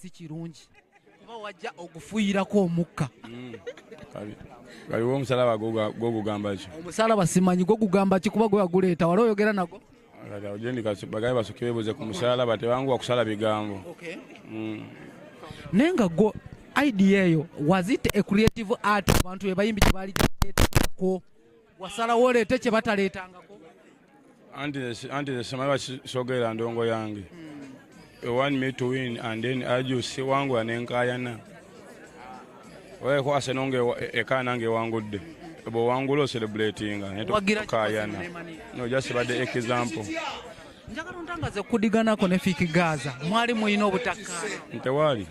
si kirungi kuba wajja okufuuyirako omukka. Kaliwo omusalaba gwo gugamba ki? Omusalaba simanyi gwo gugamba ki kuba gwe waguleeta wali oyogera nago? Bagambye basooke beebuuze ku musalaba tebanguwa kusala bigambo. Naye nga gwo idea eyo was it a creative art abantu be bayimbi gye baali gyeteekako wasalawo oleete kye bataleetangako? Anti simanyi bakisogerera ndongo yange. They want me to win and then ajusi wangu anenkayana. Wewe kwa senonge eka nange wangudde. Ebo wangulo celebrating kayana. No, just about the example. Njagala ntangaze kudiganako ne Fiki Gaza. Mwali muyina obutakkaanya. Ntewali.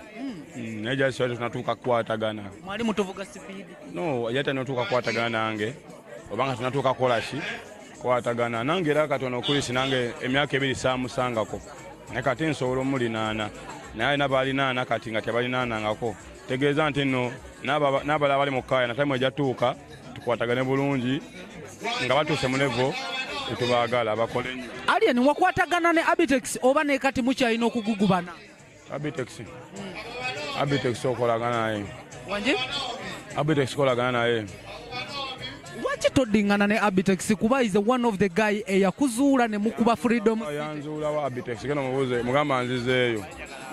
Neja sio tunatuka kwatagana. Mwali mutuvuga speed. No, yata natuka kwatagana nange. Obanga tunatuka kolashi kwatagana nange raka tono kulisi nange emyaka 2 samusangako. Nakati nsoolo muli 8 naye nabali 8 kati nga tebali 8 ngako tegeeza nti nno n'abala bali mu kkaaya natame ejatuuka tukwatagane bulungi nga batuuse mu levo tetubaagala bakole nnyo. Alien wakwatagana ne Abitex oba ne kati mukyalina okugugubana? Abitex okolagana naye. Wanji? Abitex okolagana naye. Waki todingana ne Abitex kuba is one of the guy eyakuzuula ne mukuba freedom? Yanzuula wa Abitex keno mubuuze mugamba nzizeeyo.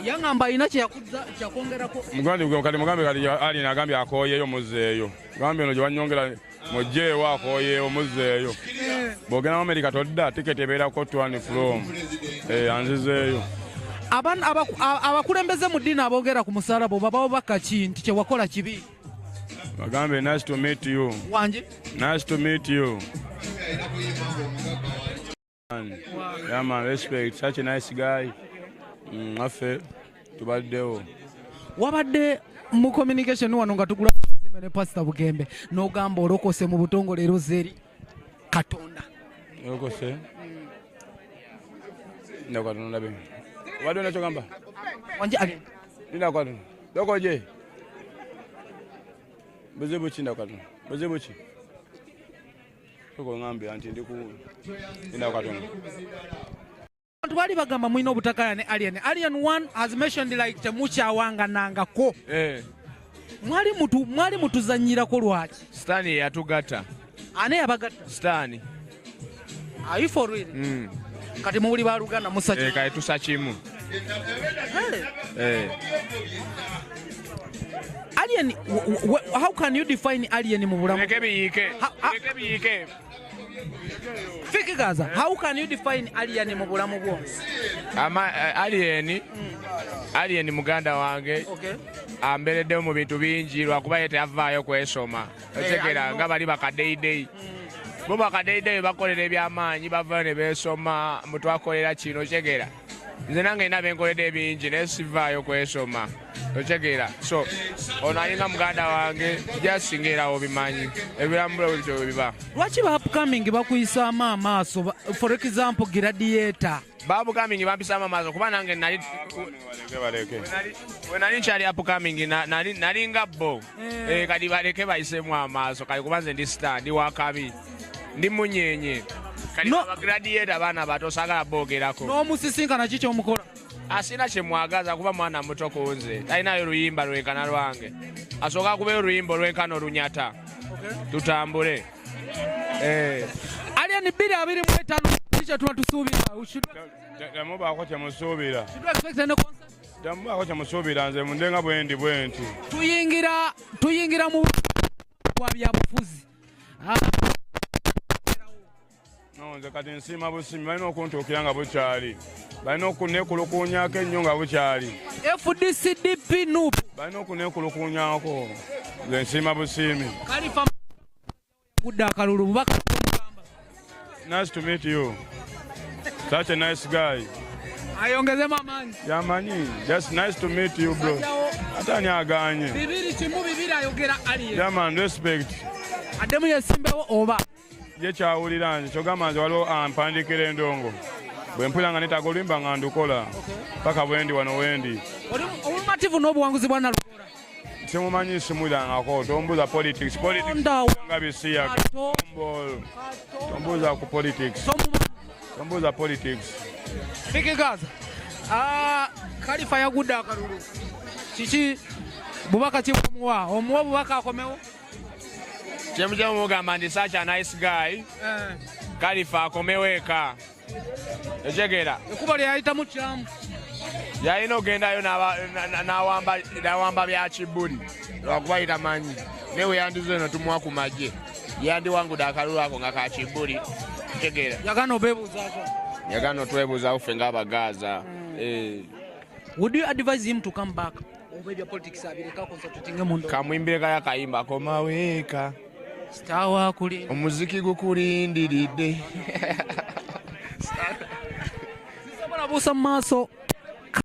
Yangamba alina kyakongerako. Mugambe kali Alien agambye akooyeeyo muzzeeyo. Mugambe ono gye wanyongera mujjeewo akooyeewo muzzeeyo. Bw'ogenda mu America todda tiketi ebeerako 20 from. Anzizeeyo. Abakulembeze mu ddiini aboogera ku musalaba oba babaka ki nti kye wakola kibi? Bagambe nice to meet you. Wanji? Nice to meet you. Yeah man, respect. Such a nice guy. Afe tubaddewo. Wabadde mu communication wano nga tugula zime ne Pastor Bugembe n'ogamba olokose mu butongole Rozeri Katonda. Olokose? Ndakatonda be. Wadde nakyo gamba? Wanji ali. Nina kwatu. Dokoje. Buzibu ki ndakatonda? Buzibu ki? Toko ngambe anti ndiku ndakatonda. Twali bagamba mwino obutakaya ne Alien. Alien 1 has mentioned like temucha wanga nangako. Mwali mutuzanyirako lwaki? Sitani yatugata. Ane yabagata? Sitani. Are you for real? Kati muwuli balugana musachi. Kati tusachimu. Alien, how can you define Alien mu bulamu? Lekebiyike. Fiki Gaza, how can you define Alien mu bulamu bwo? Alien muganda wange. Okay. Amberedde mu bintu bingi lwakuba yete avaayo kwesoma. Otegera nga bali bakadeidei. Bo bakadeidei bakolera ebyamaanyi bava ne beesoma mutwakolera kino otegera. Nze nange nina benkoledde bingi naye sivaayo kwesoma. Otegera. So ono alina muganda wange jasingerawo bimanyi ebirambula buli biba. Lwaki ba upcoming bakuyisaamu amaaso? For example Gladiator. Babu coming bampisa amaaso kuba nange nali nali nkyali upcoming nali nga bo kati baleke bayisemu amaaso kali kuba nze ndi star ndi wakabi ndi munyenye kali Gladiator abaana bato sagala boogerako. N'omusisinkana ki ky'omukola? Asina kyemwagaza kuba mwana muto ku nze talinayo luyimba lwenkana lwange asooka kubeyo oluyimba olwenkana olunyata tutambule. Alien 225 kye tuba tusuubira. Temubaako kyemusuubira. Temubaako kyemusuubira nze mundenga bwendi bwenti. Tuyingira mu bwa byabufuzi. Nze kati nsiima busimi balina okuntuukira nga bukyali. Balina okuneekulukuunyako ennyo nga bukyali. FDCDP NUP. Balina okuneekulukuunyako. Nze nsiima busimi. Budde akalulu bubaka mugamba. Nice to meet you. Such a nice guy. Ayongezemu amaanyi. Yamanyi. Just nice to meet you bro. Atani aganye. Bibiri ayogera Alien. Yeah man, respect. Ademu yesimbewo oba. Ye kyawulira nze kyogamba nze waliwo ampandikira endongo. Bwe mpulira nga netaga oluyimba nga ndukola. Paka bwendi wano wendi. Obumativu n'obuwanguzi bwa Nalugora. Simumanyi simulangako tombuuza politics. Politics nga bisiya. Tombuuza ku politics. Tombuuza politics. Fiki Gaza. Kalifa yagudde akalulu. Kiki bubaka kimuwa omuwa bubaka akomewo. Kyemujja mugamba ndi such a nice guy. Kalifa akomewo eka. Ejegera. Ekuba lyayitamu kyamu. Yalina ogendayo n'awamba bya Kibuli lwakubayita manyi newe yandizo eno tumuwa ku magye yandiwangudde akalulu ako nga ka Kibuli tegera yagana obeebuuzaako yagana otwebuuzaawo ffe ng'Abagaaza. Would you advise him to come back? Oba ebya politics abireka concentrating mu ndo. Kamwimbire kaya kayimba komaweeka Star wa kuli. omuziki gukulindiridde. Sisabona buusa mu maaso.